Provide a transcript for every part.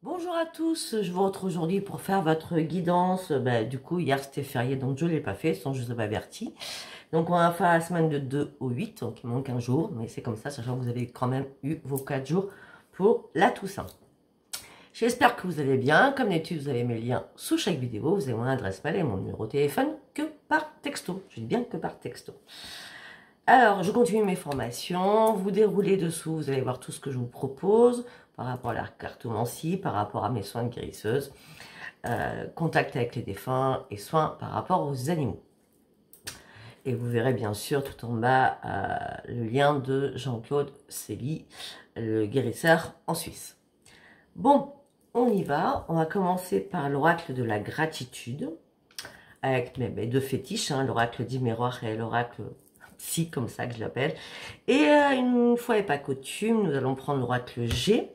Bonjour à tous, je vous retrouve aujourd'hui pour faire votre guidance. Du coup, hier c'était férié, donc je ne l'ai pas fait, sinon je vous avais averti. Donc on va faire la semaine de 2 au 8, donc il manque un jour, mais c'est comme ça, sachant que vous avez quand même eu vos 4 jours pour la Toussaint. J'espère que vous allez bien. Comme d'habitude, vous avez mes liens sous chaque vidéo. Vous avez mon adresse mail et mon numéro de téléphone que par texto. Je dis bien que par texto. Alors, je continue mes formations. Vous déroulez dessous, vous allez voir tout ce que je vous propose par rapport à la cartomancie, par rapport à mes soins de guérisseuse, contact avec les défunts et soins par rapport aux animaux. Et vous verrez bien sûr tout en bas le lien de Jean-Claude Célie, le guérisseur en Suisse. Bon, on y va. On va commencer par l'oracle de la gratitude, avec mes deux fétiches, hein, l'oracle d'Iméroir et l'oracle psy, comme ça que je l'appelle. Et une fois n'est pas coutume, nous allons prendre l'oracle G.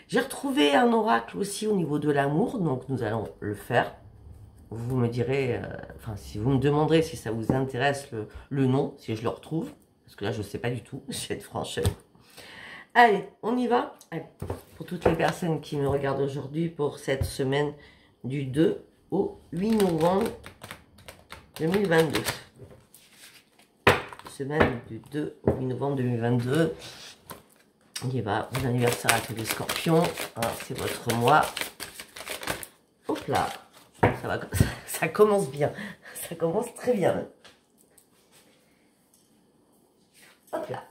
J'ai retrouvé un oracle aussi au niveau de l'amour, donc nous allons le faire. Vous me direz, si vous me demanderez si ça vous intéresse le nom, si je le retrouve, parce que là je ne sais pas du tout, je vais être franche. Allez, on y va. Allez, pour toutes les personnes qui me regardent aujourd'hui pour cette semaine du 2 au 8 novembre 2022. Semaine du 2 au 8 novembre 2022. On y va. Bon anniversaire à tous les scorpions. Hein, c'est votre mois. Hop là. Ça commence bien. Ça commence très bien. Hop là.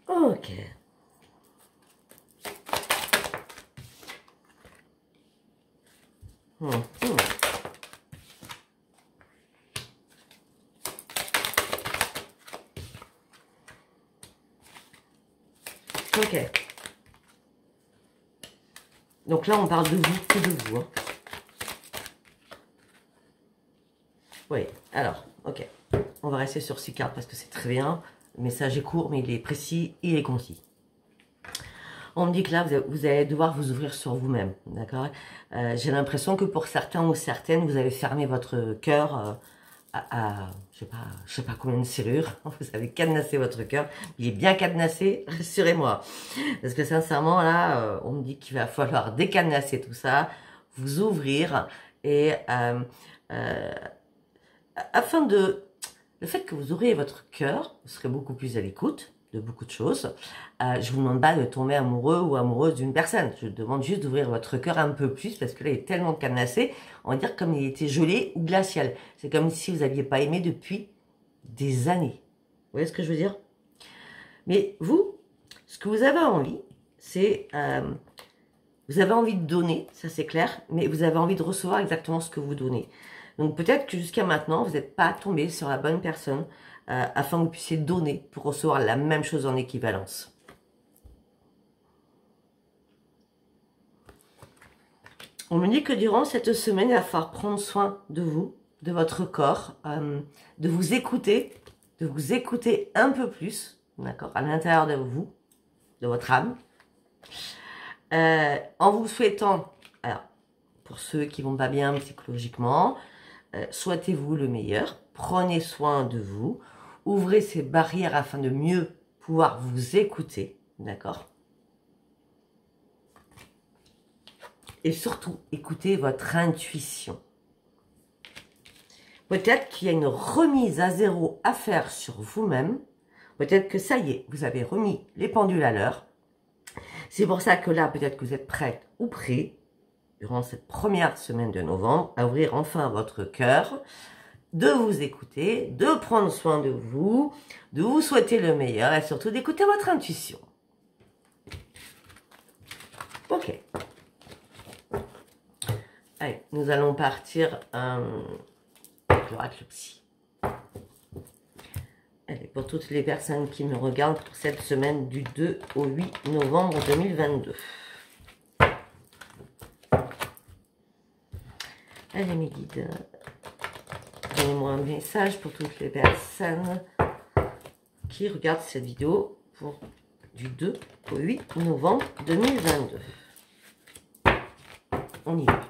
Ok. Ok. Donc là, on parle de vous, que de vous. Hein. Oui, alors, ok. On va rester sur 6 cartes parce que c'est très bien. Le message est court, mais il est précis, il est concis. On me dit que là, vous allez devoir vous ouvrir sur vous-même, d'accord. J'ai l'impression que pour certains ou certaines, vous avez fermé votre cœur je sais pas combien de serrures. Vous avez cadenassé votre cœur. Il est bien cadenassé, rassurez-moi. Parce que sincèrement, là, on me dit qu'il va falloir décadenasser tout ça, vous ouvrir et afin de... Le fait que vous ouvriez votre cœur, vous serez beaucoup plus à l'écoute de beaucoup de choses. Je vous demande pas de tomber amoureux ou amoureuse d'une personne. Je vous demande juste d'ouvrir votre cœur un peu plus parce que là, il est tellement cadenassé. On va dire comme il était gelé ou glacial. C'est comme si vous n'aviez pas aimé depuis des années. Vous voyez ce que je veux dire? Mais vous, ce que vous avez envie, c'est... vous avez envie de donner, ça c'est clair, mais vous avez envie de recevoir exactement ce que vous donnez. Donc peut-être que jusqu'à maintenant, vous n'êtes pas tombé sur la bonne personne afin que vous puissiez donner pour recevoir la même chose en équivalence. On me dit que durant cette semaine, il va falloir prendre soin de vous, de votre corps, de vous écouter un peu plus, d'accord, à l'intérieur de vous, de votre âme, en vous souhaitant, alors, pour ceux qui vont pas bien psychologiquement, souhaitez-vous le meilleur, prenez soin de vous, ouvrez ces barrières afin de mieux pouvoir vous écouter, d'accord? Et surtout, écoutez votre intuition. Peut-être qu'il y a une remise à zéro à faire sur vous-même. Peut-être que ça y est, vous avez remis les pendules à l'heure. C'est pour ça que là, peut-être que vous êtes prête ou prêt, durant cette première semaine de novembre, à ouvrir enfin votre cœur, de vous écouter, de prendre soin de vous souhaiter le meilleur et surtout d'écouter votre intuition. Ok. Allez, nous allons partir avec l'oracle psy. Allez, pour toutes les personnes qui me regardent pour cette semaine du 2 au 8 novembre 2022. Allez, mes guides. Donnez-moi un message pour toutes les personnes qui regardent cette vidéo pour du 2 au 8 novembre 2022. On y va.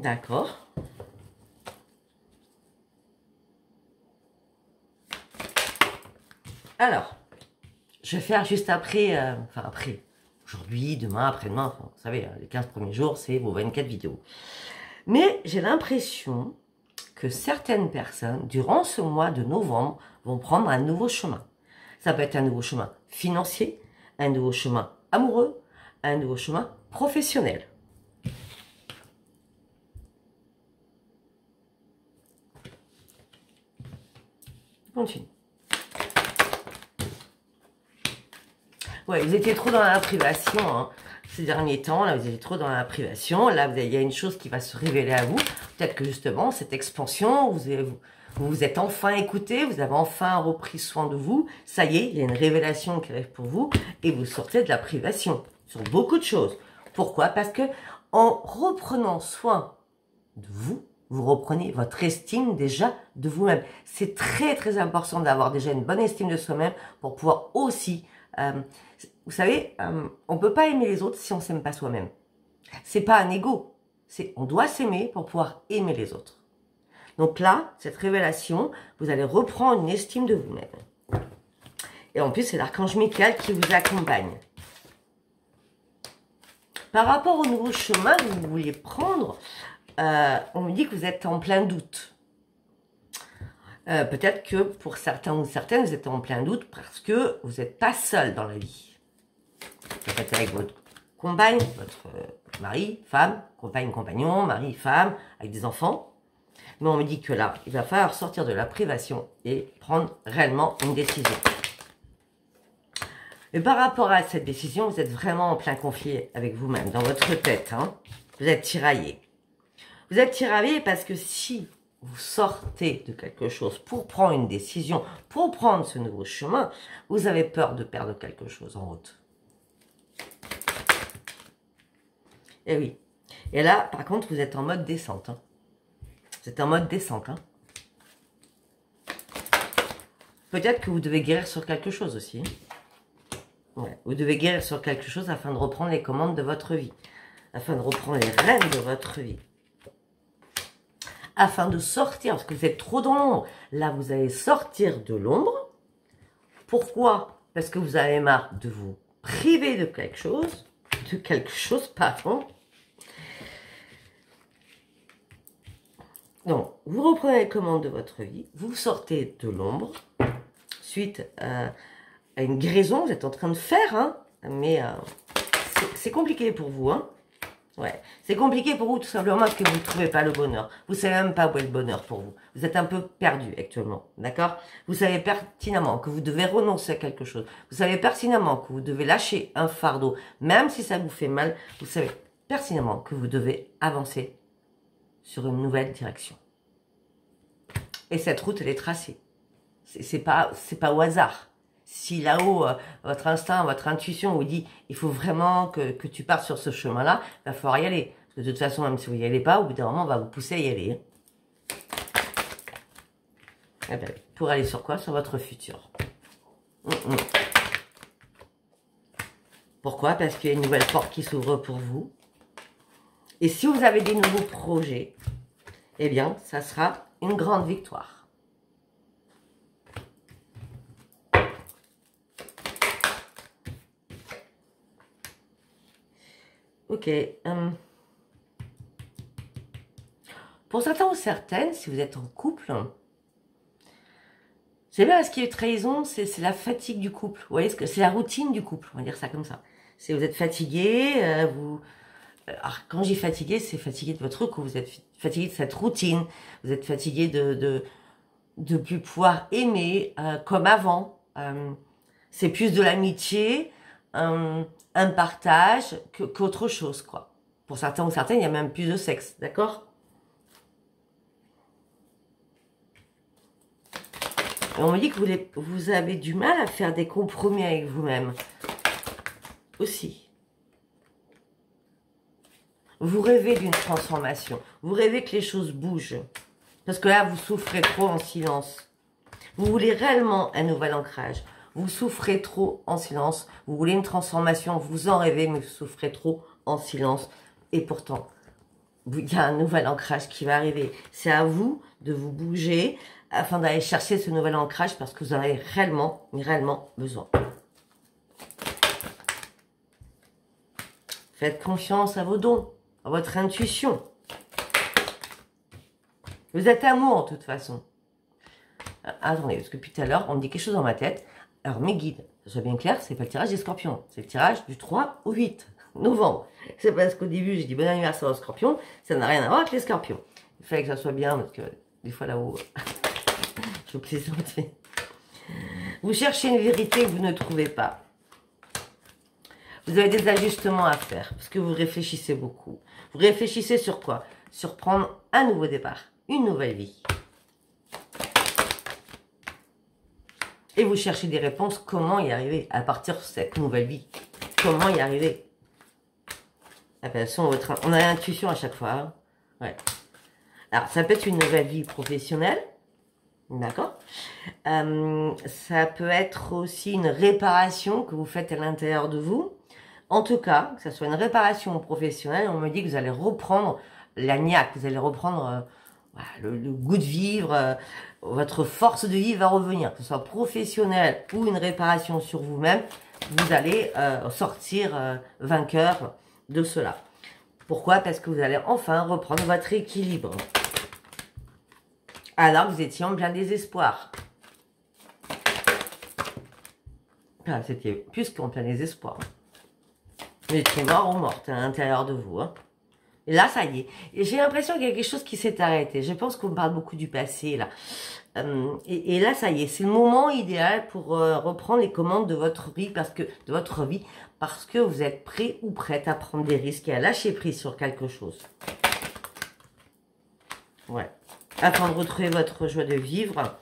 D'accord. Alors, je vais faire juste après, enfin après, aujourd'hui, demain, après-demain, enfin, vous savez, les 15 premiers jours, c'est vos 24 vidéos. Mais j'ai l'impression que certaines personnes, durant ce mois de novembre, vont prendre un nouveau chemin. Ça peut être un nouveau chemin financier, un nouveau chemin amoureux, un nouveau chemin professionnel. Continue. Ouais, vous étiez trop dans la privation, hein. Ces derniers temps, là, vous étiez trop dans la privation. Là, il y a une chose qui va se révéler à vous. Peut-être que justement, cette expansion, vous vous êtes enfin écouté, vous avez enfin repris soin de vous. Ça y est, il y a une révélation qui arrive pour vous et vous sortez de la privation sur beaucoup de choses. Pourquoi? Parce que en reprenant soin de vous, vous reprenez votre estime déjà de vous-même. C'est très très important d'avoir déjà une bonne estime de soi-même pour pouvoir aussi... vous savez, on ne peut pas aimer les autres si on ne s'aime pas soi-même. C'est pas un ego, c'est on doit s'aimer pour pouvoir aimer les autres. Donc là, cette révélation, vous allez reprendre une estime de vous-même. Et en plus, c'est l'archange Michael qui vous accompagne. Par rapport au nouveau chemin que vous vouliez prendre, on me dit que vous êtes en plein doute. Peut-être que pour certains ou certaines, vous êtes en plein doute parce que vous n'êtes pas seul dans la vie. Peut-être avec votre compagne, votre mari, femme, compagne, compagnon, mari, femme, avec des enfants. Mais on me dit que là, il va falloir sortir de la privation et prendre réellement une décision. Et par rapport à cette décision, vous êtes vraiment en plein conflit avec vous-même, dans votre tête. Hein. Vous êtes tiraillé. Vous êtes tiraillé parce que si vous sortez de quelque chose pour prendre une décision, pour prendre ce nouveau chemin, vous avez peur de perdre quelque chose en route. Et oui. Et là, par contre, vous êtes en mode descente. Hein. Vous êtes en mode descente. Hein. Peut-être que vous devez guérir sur quelque chose aussi. Ouais. Vous devez guérir sur quelque chose afin de reprendre les commandes de votre vie. Afin de reprendre les rênes de votre vie. Afin de sortir, parce que vous êtes trop dans l'ombre. Là, vous allez sortir de l'ombre. Pourquoi? Parce que vous avez marre de vous priver de quelque chose, pardon. Donc, vous reprenez les commandes de votre vie, vous sortez de l'ombre, suite à une guérison, vous êtes en train de faire, hein, mais c'est compliqué pour vous, hein. Ouais, c'est compliqué pour vous tout simplement parce que vous ne trouvez pas le bonheur. Vous ne savez même pas où est le bonheur pour vous. Vous êtes un peu perdu actuellement, d'accord? Vous savez pertinemment que vous devez renoncer à quelque chose. Vous savez pertinemment que vous devez lâcher un fardeau, même si ça vous fait mal. Vous savez pertinemment que vous devez avancer sur une nouvelle direction. Et cette route, elle est tracée. C'est pas au hasard. Si là-haut, votre instinct, votre intuition vous dit il faut vraiment que tu partes sur ce chemin-là, il va falloir y aller. Parce que de toute façon, même si vous n'y allez pas, au bout d'un moment, on va vous pousser à y aller. Eh bien, pour aller sur quoi? Sur votre futur. Pourquoi? Parce qu'il y a une nouvelle porte qui s'ouvre pour vous. Et si vous avez des nouveaux projets, eh bien, ça sera une grande victoire. Ok. Pour certains ou certaines, si vous êtes en couple, c'est bien ce qui est trahison, c'est la fatigue du couple. Vous voyez, c'est la routine du couple, on va dire ça comme ça. C'est vous êtes fatigué, alors, quand j'ai fatigué, c'est fatigué de votre couple, vous êtes fatigué de cette routine, vous êtes fatigué de plus pouvoir aimer comme avant. C'est plus de l'amitié, un partage qu'autre chose, quoi. Pour certains ou certaines, il y a même plus de sexe, d'accord? Et on me dit que vous avez du mal à faire des compromis avec vous-même. Aussi. Vous rêvez d'une transformation. Vous rêvez que les choses bougent. Parce que là, vous souffrez trop en silence. Vous voulez réellement un nouvel ancrage. Vous souffrez trop en silence. Vous voulez une transformation. Vous en rêvez, mais vous souffrez trop en silence. Et pourtant, il y a un nouvel ancrage qui va arriver. C'est à vous de vous bouger afin d'aller chercher ce nouvel ancrage parce que vous en avez réellement, réellement besoin. Faites confiance à vos dons, à votre intuition. Vous êtes amour, de toute façon. Attendez, parce que depuis tout à l'heure, on me dit quelque chose dans ma tête. Alors, mes guides, que ce soit bien clair, c'est pas le tirage des scorpions. C'est le tirage du 3 au 8 novembre. C'est parce qu'au début, j'ai dit bon anniversaire aux scorpions. Ça n'a rien à voir avec les scorpions. Il fallait que ça soit bien, parce que des fois là-haut, je plaisante. Vous cherchez une vérité que vous ne trouvez pas. Vous avez des ajustements à faire, parce que vous réfléchissez beaucoup. Vous réfléchissez sur quoi? Sur prendre un nouveau départ, une nouvelle vie. Et vous cherchez des réponses, comment y arriver à partir de cette nouvelle vie. Comment y arriver? On a l'intuition à chaque fois. Hein, ouais. Alors, ça peut être une nouvelle vie professionnelle. D'accord. Ça peut être aussi une réparation que vous faites à l'intérieur de vous. En tout cas, que ce soit une réparation professionnelle, on me dit que vous allez reprendre la niaque, vous allez reprendre le goût de vivre, votre force de vivre va revenir, que ce soit professionnel ou une réparation sur vous-même, vous allez sortir vainqueur de cela. Pourquoi? Parce que vous allez enfin reprendre votre équilibre. Alors que vous étiez en plein désespoir. Ah, c'était plus qu'en plein désespoir. Vous étiez mort ou morte à l'intérieur de vous. Hein. Et là, ça y est. J'ai l'impression qu'il y a quelque chose qui s'est arrêté. Je pense qu'on parle beaucoup du passé, là. Et là, ça y est. C'est le moment idéal pour reprendre les commandes de votre vie, parce que vous êtes prêt ou prête à prendre des risques et à lâcher prise sur quelque chose. Ouais. Afin de retrouver votre joie de vivre.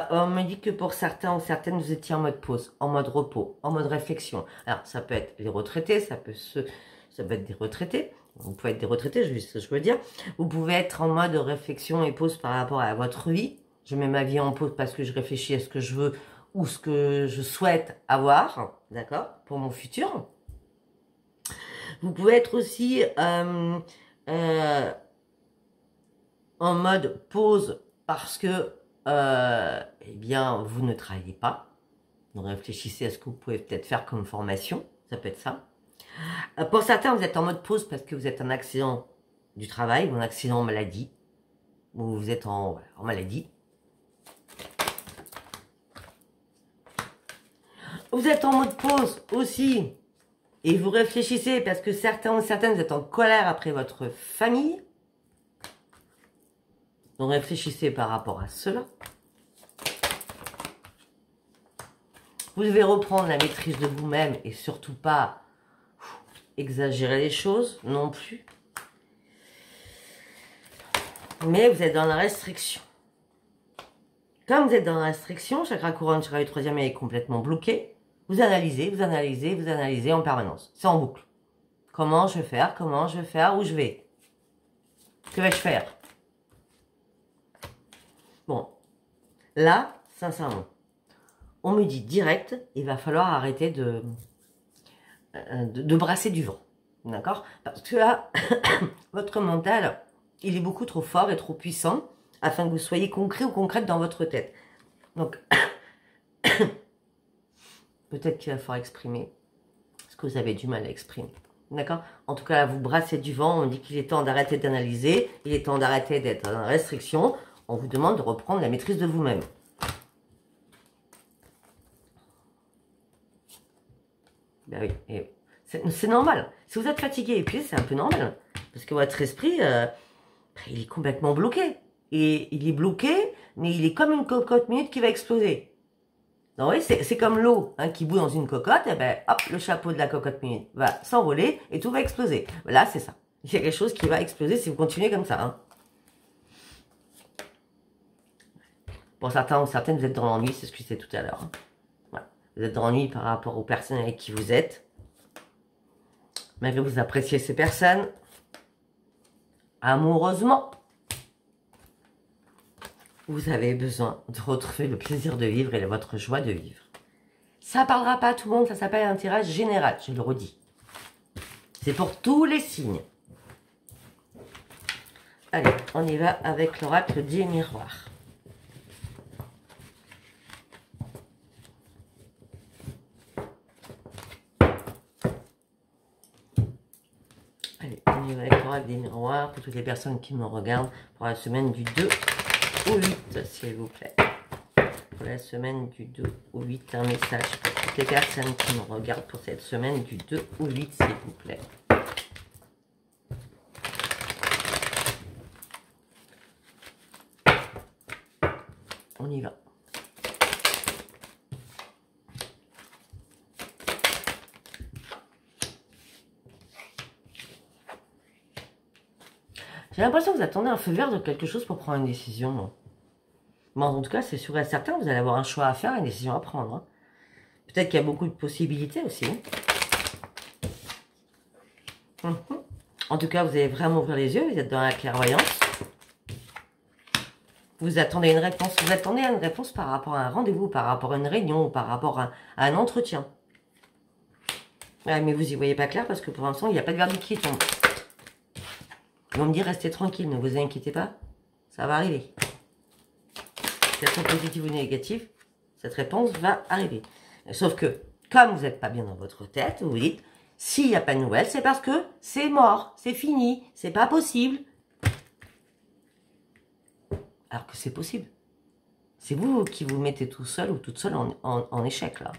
On me dit que pour certains ou certaines, vous étiez en mode pause, en mode repos, en mode réflexion. Alors, ça peut être les retraités, ça peut être des retraités. Vous pouvez être des retraités, je veux dire. Vous pouvez être en mode réflexion et pause par rapport à votre vie. Je mets ma vie en pause parce que je réfléchis à ce que je veux ou ce que je souhaite avoir, d'accord, pour mon futur. Vous pouvez être aussi en mode pause parce que eh bien, vous ne travaillez pas. Donc, réfléchissez à ce que vous pouvez peut-être faire comme formation. Ça peut être ça. Pour certains, vous êtes en mode pause parce que vous êtes en accident du travail ou en accident maladie. Ou vous êtes en maladie. Vous êtes en mode pause aussi. Et vous réfléchissez parce que certains ou certaines, vous êtes en colère après votre famille. Donc, réfléchissez par rapport à cela. Vous devez reprendre la maîtrise de vous-même et surtout pas exagérer les choses non plus. Mais vous êtes dans la restriction. Comme vous êtes dans la restriction, chakra couronne, chakra du troisième est complètement bloqué. Vous analysez, vous analysez, vous analysez en permanence. C'est en boucle. Comment je vais faire? Comment je vais faire? Où je vais? Que vais-je faire? Bon. Là, sincèrement, on me dit direct, il va falloir arrêter de brasser du vent. D'accord? Parce que là, votre mental, il est beaucoup trop fort et trop puissant afin que vous soyez concret ou concrète dans votre tête. Donc, peut-être qu'il va falloir exprimer ce que vous avez du mal à exprimer. D'accord? En tout cas, vous brassez du vent, on dit qu'il est temps d'arrêter d'analyser, il est temps d'arrêter d'être dans la restriction, on vous demande de reprendre la maîtrise de vous-même. Ben oui, c'est normal. Si vous êtes fatigué et épuisé, c'est un peu normal. Parce que votre esprit, il est complètement bloqué. Et il est bloqué, mais il est comme une cocotte minute qui va exploser. Donc oui, c'est comme l'eau qui bout dans une cocotte, et ben hop, le chapeau de la cocotte minute va s'envoler et tout va exploser. Là, c'est ça. Il y a quelque chose qui va exploser si vous continuez comme ça. Hein. Pour certains ou certaines, vous êtes dans l'ennui, c'est ce que je disais tout à l'heure. Hein. Voilà. Vous êtes dans l'ennui par rapport aux personnes avec qui vous êtes. Malgré que vous appréciez ces personnes, amoureusement, vous avez besoin de retrouver le plaisir de vivre et votre joie de vivre. Ça ne parlera pas à tout le monde, ça s'appelle un tirage général, je le redis. C'est pour tous les signes. Allez, on y va avec l'oracle des miroirs. Allez, on y va avec l'oracle des miroirs pour toutes les personnes qui me regardent pour la semaine du 2 au 8, s'il vous plaît. Pour la semaine du 2 au 8, un message pour toutes les personnes qui me regardent pour cette semaine du 2 au 8, s'il vous plaît. On y va. J'ai l'impression que vous attendez un feu vert de quelque chose pour prendre une décision. Bon, en tout cas, c'est sûr et certain, vous allez avoir un choix à faire, une décision à prendre. Hein. Peut-être qu'il y a beaucoup de possibilités aussi. En tout cas, vous allez vraiment ouvrir les yeux, vous êtes dans la clairvoyance. Vous attendez une réponse. Vous attendez une réponse par rapport à un rendez-vous, par rapport à une réunion, par rapport à un entretien. Ouais, mais vous n'y voyez pas clair parce que pour l'instant, il n'y a pas de verdict qui tombe. Ils vont me dire, restez tranquille, ne vous inquiétez pas. Ça va arriver. Qu'elle soit positive ou négative, cette réponse va arriver. Sauf que, comme vous n'êtes pas bien dans votre tête, vous dites, s'il n'y a pas de nouvelles, c'est parce que c'est mort, c'est fini, c'est pas possible. Alors que c'est possible. C'est vous qui vous mettez tout seul ou toute seule en échec, là.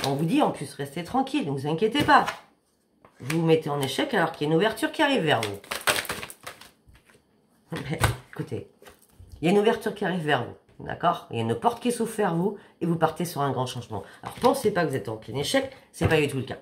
On vous dit, en plus, restez tranquille, ne vous inquiétez pas. Vous vous mettez en échec alors qu'il y a une ouverture qui arrive vers vous. Mais, écoutez, il y a une ouverture qui arrive vers vous, d'accord? Il y a une porte qui s'ouvre vers vous et vous partez sur un grand changement. Alors, pensez pas que vous êtes en plein échec, c'est pas du tout le cas.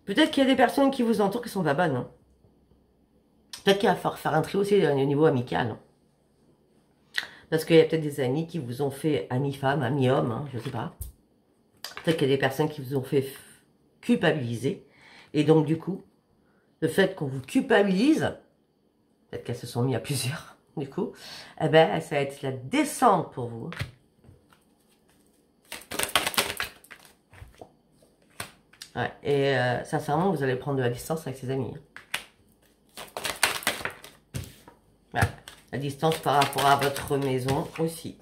Peut-être qu'il y a des personnes qui vous entourent qui sont pas bonnes. Hein. Peut-être qu'il va falloir faire un tri aussi au niveau amical. Hein. Parce qu'il y a peut-être des amis qui vous ont fait ami-femme, ami-homme, hein, je ne sais pas. Peut-être qu'il y a des personnes qui vous ont fait culpabiliser. Et donc, du coup, le fait qu'on vous culpabilise, peut-être qu'elles se sont mis à plusieurs, du coup, eh ben, ça va être la descente pour vous. Ouais, et sincèrement, vous allez prendre de la distance avec ses amis. Ouais, la distance par rapport à votre maison aussi.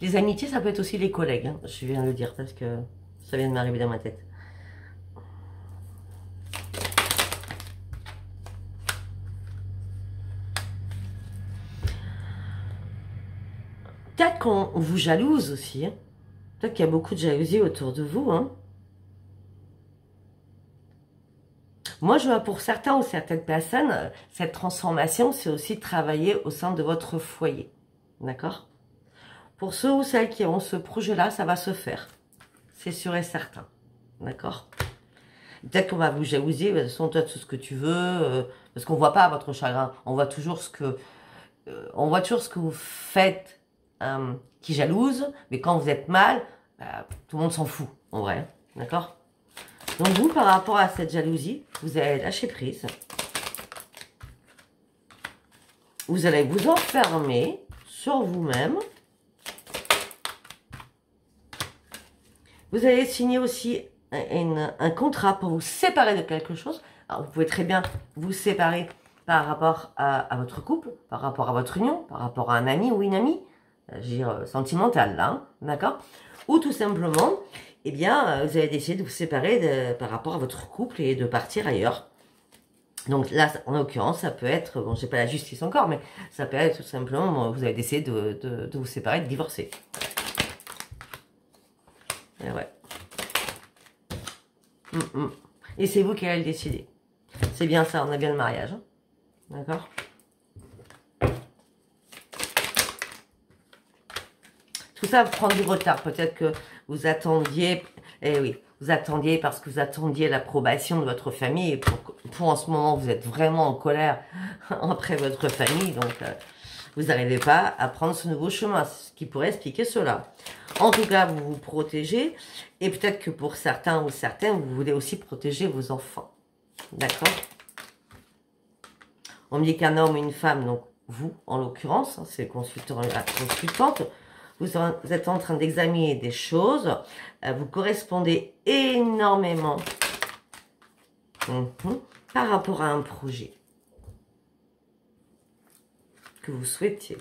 Les amitiés, ça peut être aussi les collègues. Hein. Je viens de le dire parce que ça vient de m'arriver dans ma tête. Peut-être qu'on vous jalouse aussi. Hein. Peut-être qu'il y a beaucoup de jalousie autour de vous. Hein. Moi, je vois pour certains ou certaines personnes, cette transformation, c'est aussi travailler au sein de votre foyer. D'accord? Pour ceux ou celles qui ont ce projet-là, ça va se faire. C'est sûr et certain. D'accord? Peut-être qu'on va vous jalouser, de toute façon, toi, tout ce que tu veux, parce qu'on ne voit pas votre chagrin. On voit toujours ce que, vous faites qui jalouse, mais quand vous êtes mal, bah, tout le monde s'en fout, en vrai. D'accord? Donc vous, par rapport à cette jalousie, vous allez lâcher prise. Vous allez vous enfermer sur vous-même. Vous allez signer aussi un contrat pour vous séparer de quelque chose. Alors, vous pouvez très bien vous séparer par rapport à votre couple, par rapport à votre union, par rapport à un ami ou une amie, je veux dire sentimental là, hein, d'accord? Ou tout simplement, eh bien, vous allez décider de vous séparer par rapport à votre couple et de partir ailleurs. Donc là, en l'occurrence, ça peut être, bon, j'ai pas la justice encore, mais ça peut être tout simplement, bon, vous allez décider de vous séparer, de divorcer. Et ouais. Et c'est vous qui allez le décider. C'est bien ça, on a bien le mariage. Hein. D'accord? Tout ça prend du retard. Peut-être que vous attendiez, eh oui, vous attendiez parce que vous attendiez l'approbation de votre famille. Et pour en ce moment, vous êtes vraiment en colère après votre famille, donc vous n'arrivez pas à prendre ce nouveau chemin, ce qui pourrait expliquer cela. En tout cas, vous vous protégez, et peut-être que pour certains ou certaines, vous voulez aussi protéger vos enfants. D'accord? On me dit qu'un homme ou une femme, donc vous, en l'occurrence, hein, c'est le consultant, la consultante, vous êtes en train d'examiner des choses, vous correspondez énormément par rapport à un projet que vous souhaitiez.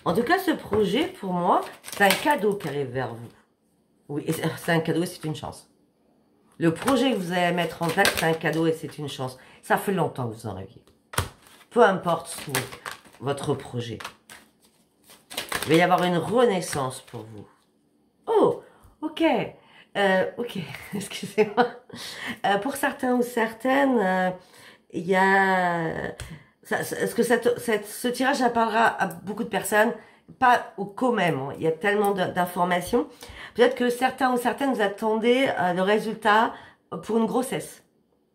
En tout cas, ce projet, pour moi, c'est un cadeau qui arrive vers vous. Oui, c'est un cadeau et c'est une chance. Le projet que vous allez mettre en place, c'est un cadeau et c'est une chance. Ça fait longtemps que vous en rêviez. Peu importe votre projet. Il va y avoir une renaissance pour vous. Oh, ok. Ok, excusez-moi. Pour certains ou certaines, il y a... Est-ce que ce tirage parlera à beaucoup de personnes, pas au quand même, hein. Il y a tellement d'informations. Peut-être que certains ou certaines, vous attendez le résultat pour une grossesse.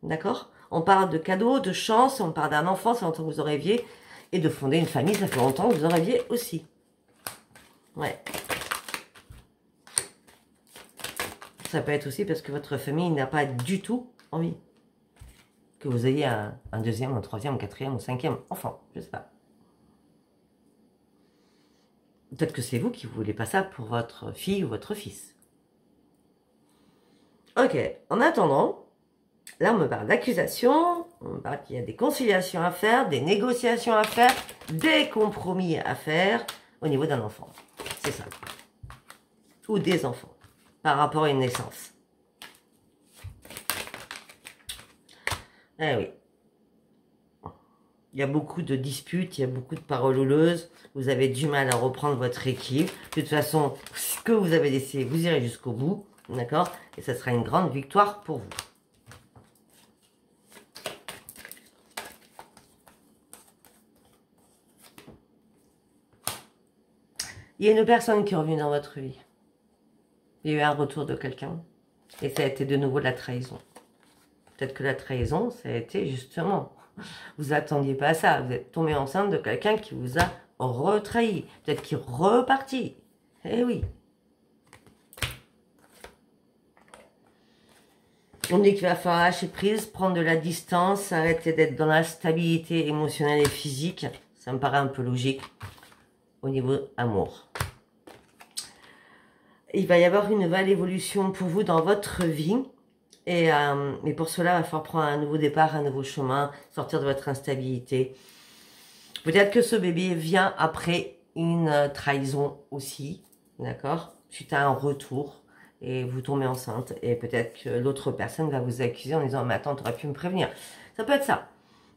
D'accord? On parle de cadeaux, de chance, on parle d'un enfant, ça fait longtemps que vous en rêviez. Et de fonder une famille, ça fait longtemps que vous en rêviez aussi. Ouais. Ça peut être aussi parce que votre famille n'a pas du tout envie que vous ayez un deuxième, un troisième, un quatrième, un cinquième enfant. Je ne sais pas. Peut-être que c'est vous qui ne voulez pas ça pour votre fille ou votre fils. Ok. En attendant, là on me parle d'accusation, on me parle qu'il y a des conciliations à faire, des négociations à faire, des compromis à faire au niveau d'un enfant. C'est ça. Ou des enfants par rapport à une naissance. Eh oui. Il y a beaucoup de disputes, il y a beaucoup de paroles houleuses. Vous avez du mal à reprendre votre équipe. De toute façon, ce que vous avez décidé, vous irez jusqu'au bout. D'accord? Et ça sera une grande victoire pour vous. Il y a une personne qui est revenue dans votre vie. Il y a eu un retour de quelqu'un. Et ça a été de nouveau la trahison. Peut-être que la trahison, ça a été justement... Vous attendiez pas à ça. Vous êtes tombé enceinte de quelqu'un qui vous a retrahi. Peut-être qu'il est reparti. Eh oui. On dit qu'il va falloir lâcher prise, prendre de la distance, arrêter d'être dans la stabilité émotionnelle et physique. Ça me paraît un peu logique au niveau amour. Il va y avoir une nouvelle évolution pour vous dans votre vie. Et pour cela, il va falloir prendre un nouveau départ, un nouveau chemin, sortir de votre instabilité. Peut-être que ce bébé vient après une trahison aussi, d'accord? Suite à un retour, et vous tombez enceinte. Et peut-être que l'autre personne va vous accuser en disant « Mais attends, tu aurais pu me prévenir. » Ça peut être ça.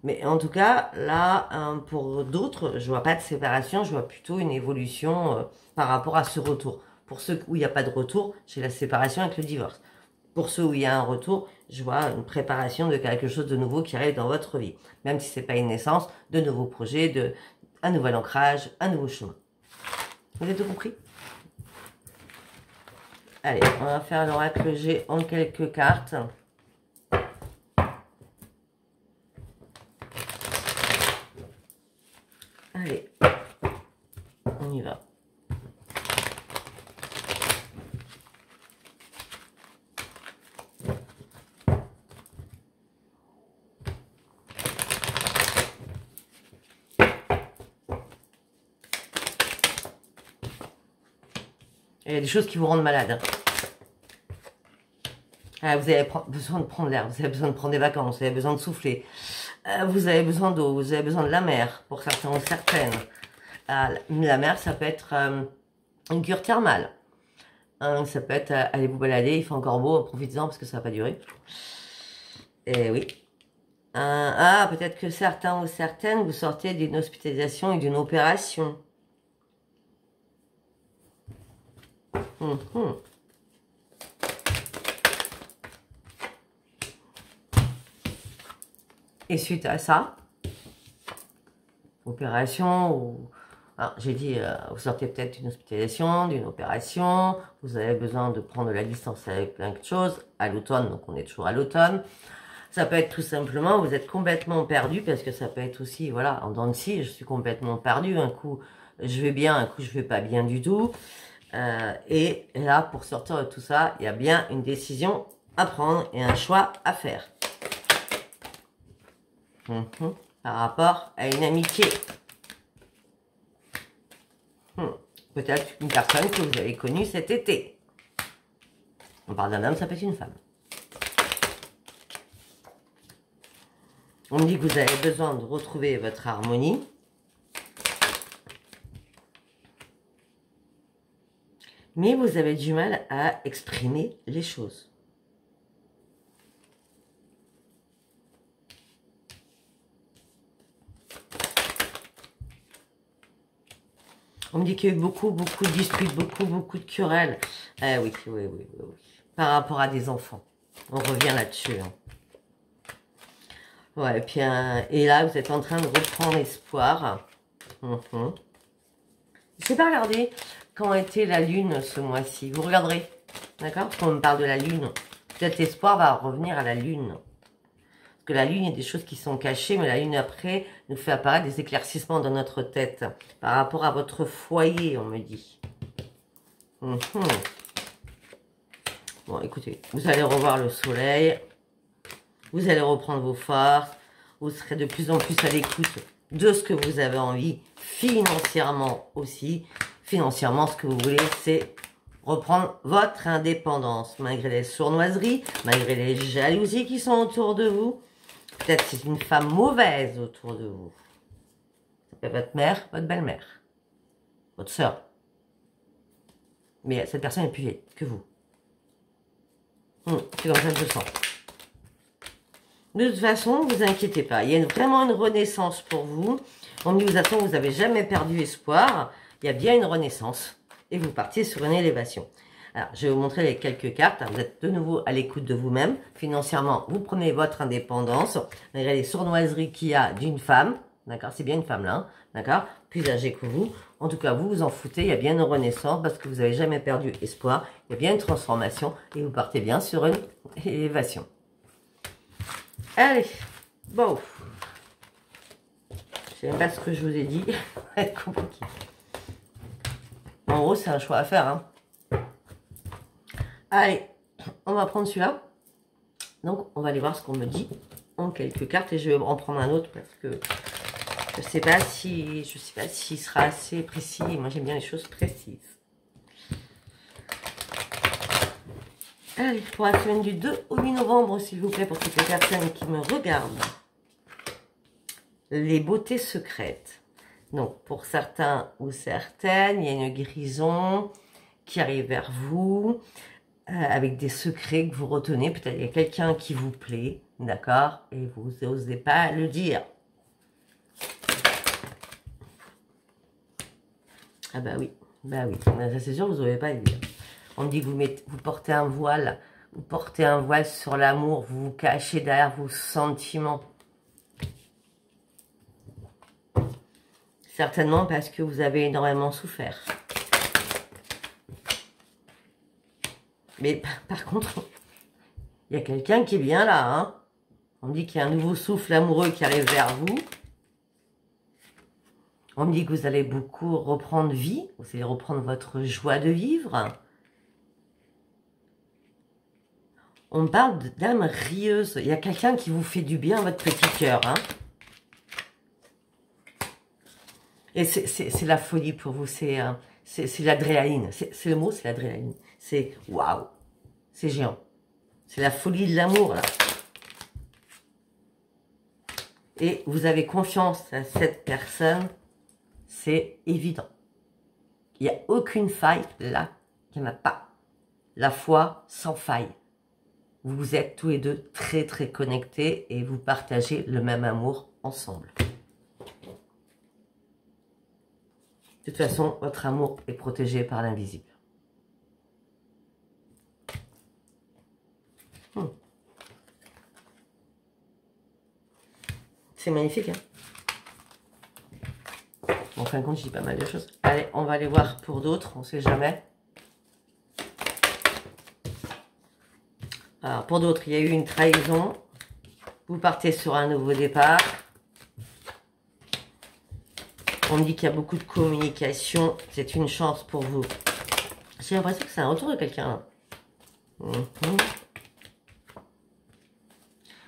Mais en tout cas, là, pour d'autres, je vois pas de séparation, je vois plutôt une évolution par rapport à ce retour. Pour ceux où il n'y a pas de retour, j'ai la séparation avec le divorce. Pour ceux où il y a un retour, je vois une préparation de quelque chose de nouveau qui arrive dans votre vie. Même si ce n'est pas une naissance, de nouveaux projets, un nouvel ancrage, un nouveau chemin. Vous avez tout compris? Allez, on va faire l'oracle G en quelques cartes. Allez, on y va. Il y a des choses qui vous rendent malade. Vous avez besoin de prendre l'air, vous avez besoin de prendre des vacances, vous avez besoin de souffler. Vous avez besoin d'eau, vous avez besoin de la mer, pour certains ou certaines. La mer, ça peut être une cure thermale. Ça peut être, allez vous balader, il fait encore beau, profitez-en parce que ça va pas durer. Et oui. Peut-être que certains ou certaines, vous sortez d'une hospitalisation et d'une opération. Et suite à ça, opération, ou j'ai dit, vous sortez peut-être d'une hospitalisation, d'une opération, vous avez besoin de prendre de la distance avec plein de choses, à l'automne, donc on est toujours à l'automne. Ça peut être tout simplement, vous êtes complètement perdu, parce que ça peut être aussi, voilà, en dents de scie, je suis complètement perdu. Un coup, je vais bien, un coup, je vais pas bien du tout. Et là, pour sortir de tout ça, il y a bien une décision à prendre et un choix à faire. Par rapport à une amitié. Peut-être une personne que vous avez connue cet été. On parle d'un homme, ça peut être une femme. On me dit que vous avez besoin de retrouver votre harmonie. Mais vous avez du mal à exprimer les choses. On me dit qu'il y a eu beaucoup de disputes, beaucoup de querelles. Oui. Par rapport à des enfants. On revient là-dessus. Hein. Ouais, et puis, et là, vous êtes en train de reprendre espoir. Je sais pas regarder quand était la lune ce mois-ci. Vous regarderez. D'accord? Parce qu'on me parle de la lune. Peut-être l'espoir va revenir à la lune. Parce que la lune, il y a des choses qui sont cachées, mais la lune après nous fait apparaître des éclaircissements dans notre tête. Par rapport à votre foyer, on me dit. Bon, écoutez, vous allez revoir le soleil. Vous allez reprendre vos forces. Vous serez de plus en plus à l'écoute de ce que vous avez envie. Financièrement aussi. Financièrement, ce que vous voulez, c'est reprendre votre indépendance. Malgré les sournoiseries, malgré les jalousies qui sont autour de vous. Peut-être c'est une femme mauvaise autour de vous. Ça peut être votre mère, votre belle-mère, votre soeur. Mais cette personne est plus vieille que vous. C'est comme ça que je sens. De toute façon, ne vous inquiétez pas. Il y a vraiment une renaissance pour vous. On me dit, de toute façon, vous n'avez jamais perdu espoir. Il y a bien une renaissance. Et vous partez sur une élévation. Alors, je vais vous montrer les quelques cartes. Vous êtes de nouveau à l'écoute de vous-même. Financièrement, vous prenez votre indépendance. Malgré les sournoiseries qu'il y a d'une femme. D'accord? C'est bien une femme là. Hein, d'accord? Plus âgée que vous. En tout cas, vous vous en foutez. Il y a bien une renaissance parce que vous n'avez jamais perdu espoir. Il y a bien une transformation. Et vous partez bien sur une élévation. Allez. Bon. Je sais même pas ce que je vous ai dit. Ça va être compliqué. En gros, c'est un choix à faire. Hein. Allez, on va prendre celui-là. Donc, on va aller voir ce qu'on me dit en quelques cartes. Et je vais en prendre un autre parce que je sais pas s'il sera assez précis. Moi, j'aime bien les choses précises. Allez, pour la semaine du 2 au 8 novembre, s'il vous plaît, pour toutes les personnes qui me regardent. Les beautés secrètes. Donc, pour certains ou certaines, il y a une guérison qui arrive vers vous. Avec des secrets que vous retenez. Peut-être il y a quelqu'un qui vous plaît, d'accord? Et vous n'osez pas le dire. Ah bah oui, ça c'est sûr, vous n'osez pas le dire. On me dit que vous portez un voile, sur l'amour, vous vous cachez derrière vos sentiments. Certainement parce que vous avez énormément souffert. Mais par contre, il y a quelqu'un qui est bien là. Hein. On me dit qu'il y a un nouveau souffle amoureux qui arrive vers vous. On me dit que vous allez beaucoup reprendre vie. Vous allez reprendre votre joie de vivre. On me parle d'âme rieuse. Il y a quelqu'un qui vous fait du bien à votre petit cœur. Hein. Et c'est la folie pour vous. C'est l'adrénaline. C'est le mot, c'est l'adrénaline. C'est waouh, c'est géant. C'est la folie de l'amour, là. Et vous avez confiance à cette personne, c'est évident. Il n'y a aucune faille là, il n'y en a pas. La foi sans faille. Vous êtes tous les deux très très connectés et vous partagez le même amour ensemble. De toute façon, votre amour est protégé par l'invisible. C'est magnifique, hein. En fin de compte, je dis pas mal de choses. Allez, on va aller voir pour d'autres, on ne sait jamais. Alors, pour d'autres, il y a eu une trahison. Vous partez sur un nouveau départ. On me dit qu'il y a beaucoup de communication. C'est une chance pour vous. J'ai l'impression que c'est un retour de quelqu'un.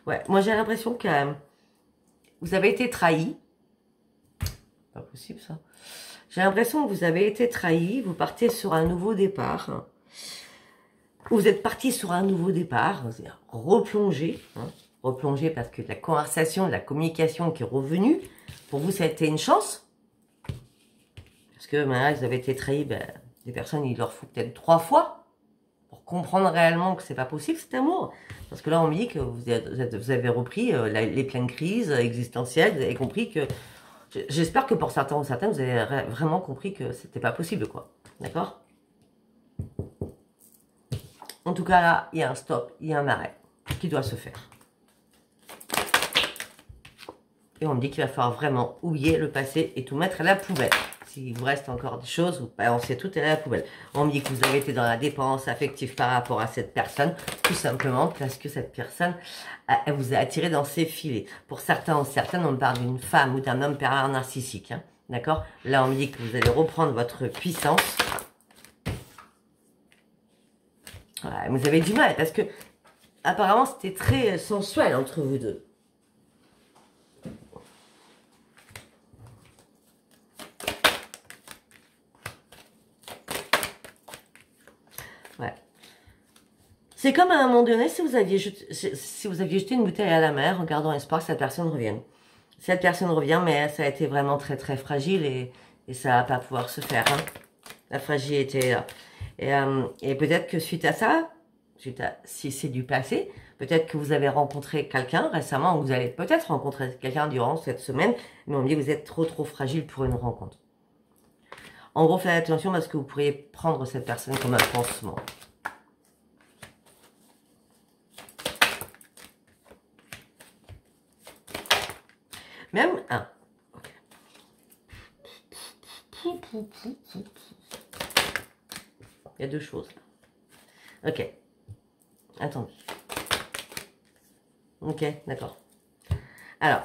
Ouais, moi j'ai l'impression que vous avez été trahi. Pas possible ça. J'ai l'impression que vous avez été trahi. Vous partez sur un nouveau départ. Vous êtes parti sur un nouveau départ. Vous êtes replongé. Replongé parce que la conversation, la communication qui est revenue, pour vous ça a été une chance. Parce que maintenant, vous avez été trahis, des personnes, il leur faut peut-être 3 fois pour comprendre réellement que c'est pas possible cet amour. Parce que là, on me dit que vous avez repris les pleines crises existentielles, vous avez compris que... J'espère que pour certains ou certaines, vous avez vraiment compris que c'était pas possible, quoi. D'accord? En tout cas, là, il y a un stop, il y a un arrêt qui doit se faire. Et on me dit qu'il va falloir vraiment oublier le passé et tout mettre à la poubelle. S'il vous reste encore des choses, vous balancez tout à la poubelle. On me dit que vous avez été dans la dépendance affective par rapport à cette personne, tout simplement parce que cette personne, elle vous a attiré dans ses filets. Pour certains ou certaines, on me parle d'une femme ou d'un homme pervers narcissique. Hein, d'accord? Là, on me dit que vous allez reprendre votre puissance. Ouais, vous avez du mal parce que, apparemment, c'était très sensuel entre vous deux. Ouais. C'est comme à un moment donné, si vous aviez jeté une bouteille à la mer en gardant espoir que cette personne revienne. Cette personne revient, mais ça a été vraiment très très fragile et ça va pas pouvoir se faire. Hein. La fragilité est là. Et peut-être que suite à ça, si c'est du passé, peut-être que vous avez rencontré quelqu'un récemment, ou vous allez peut-être rencontrer quelqu'un durant cette semaine, mais on me dit que vous êtes trop fragile pour une rencontre. En gros, faites attention parce que vous pourriez prendre cette personne comme un pansement. Même un. Il y a 2 choses là. Ok. Attendez. Ok, d'accord. Alors,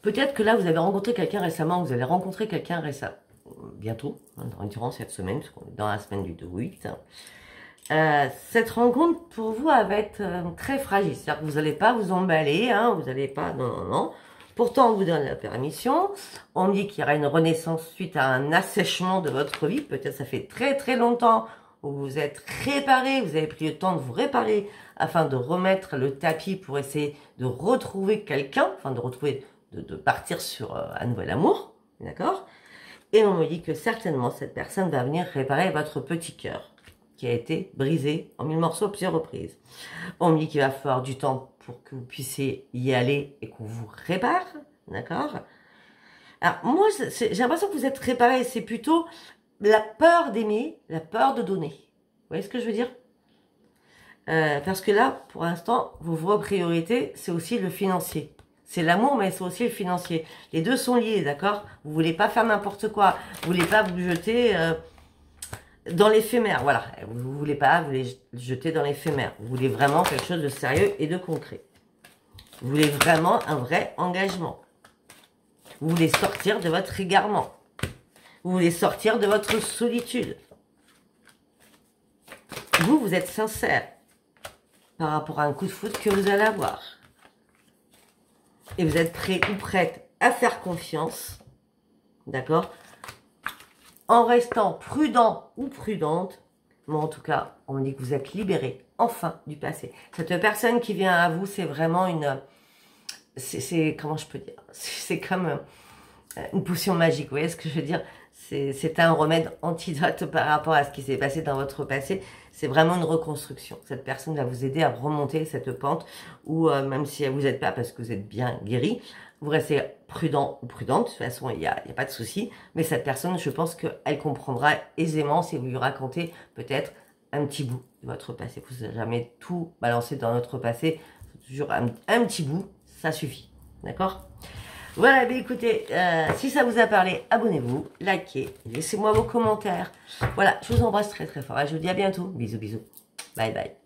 peut-être que là, vous avez rencontré quelqu'un récemment, vous allez rencontrer quelqu'un récemment. Bientôt, durant cette semaine, parce qu'on est dans la semaine du 2-8. Cette rencontre, pour vous, elle va être très fragile. C'est-à-dire que vous n'allez pas vous emballer, hein, vous n'allez pas... Non. Pourtant, on vous donne la permission. On me dit qu'il y aura une renaissance suite à un assèchement de votre vie. Peut-être ça fait très longtemps où vous êtes réparé, vous avez pris le temps de vous réparer afin de remettre le tapis pour essayer de retrouver quelqu'un, enfin de partir sur un nouvel amour, d'accord? Et on me dit que certainement cette personne va venir réparer votre petit cœur qui a été brisé en 1000 morceaux à plusieurs reprises. On me dit qu'il va falloir du temps pour que vous puissiez y aller et qu'on vous répare, d'accord? Alors moi, j'ai l'impression que vous êtes réparé, c'est plutôt la peur d'aimer, la peur de donner. Vous voyez ce que je veux dire? Parce que là, pour l'instant, vos priorités, c'est aussi le financier. C'est l'amour, mais c'est aussi le financier. Les deux sont liés, d'accord? Vous voulez pas faire n'importe quoi. Vous voulez pas vous jeter dans l'éphémère. Voilà. Vous voulez pas vous les jeter dans l'éphémère. Vous voulez vraiment quelque chose de sérieux et de concret. Vous voulez vraiment un vrai engagement. Vous voulez sortir de votre égarement. Vous voulez sortir de votre solitude. Vous êtes sincère par rapport à un coup de foudre que vous allez avoir. Et vous êtes prêt ou prête à faire confiance, d'accord? En restant prudent ou prudente, mais en tout cas, on me dit que vous êtes libéré, enfin, du passé. Cette personne qui vient à vous, c'est vraiment une... comment je peux dire? C'est comme une potion magique, vous voyez ce que je veux dire? C'est un remède antidote par rapport à ce qui s'est passé dans votre passé. C'est vraiment une reconstruction. Cette personne va vous aider à remonter cette pente ou même si vous n'êtes pas parce que vous êtes bien guéri, vous restez prudent ou prudente. De toute façon, il n'y a pas de souci. Mais cette personne, je pense qu'elle comprendra aisément si vous lui racontez peut-être un petit bout de votre passé. Vous n'avez jamais tout balancé dans notre passé. Toujours un petit bout, ça suffit. D'accord ? Voilà, mais écoutez, si ça vous a parlé, abonnez-vous, likez, laissez-moi vos commentaires. Voilà, je vous embrasse très fort et je vous dis à bientôt. Bisous, bisous. Bye, bye.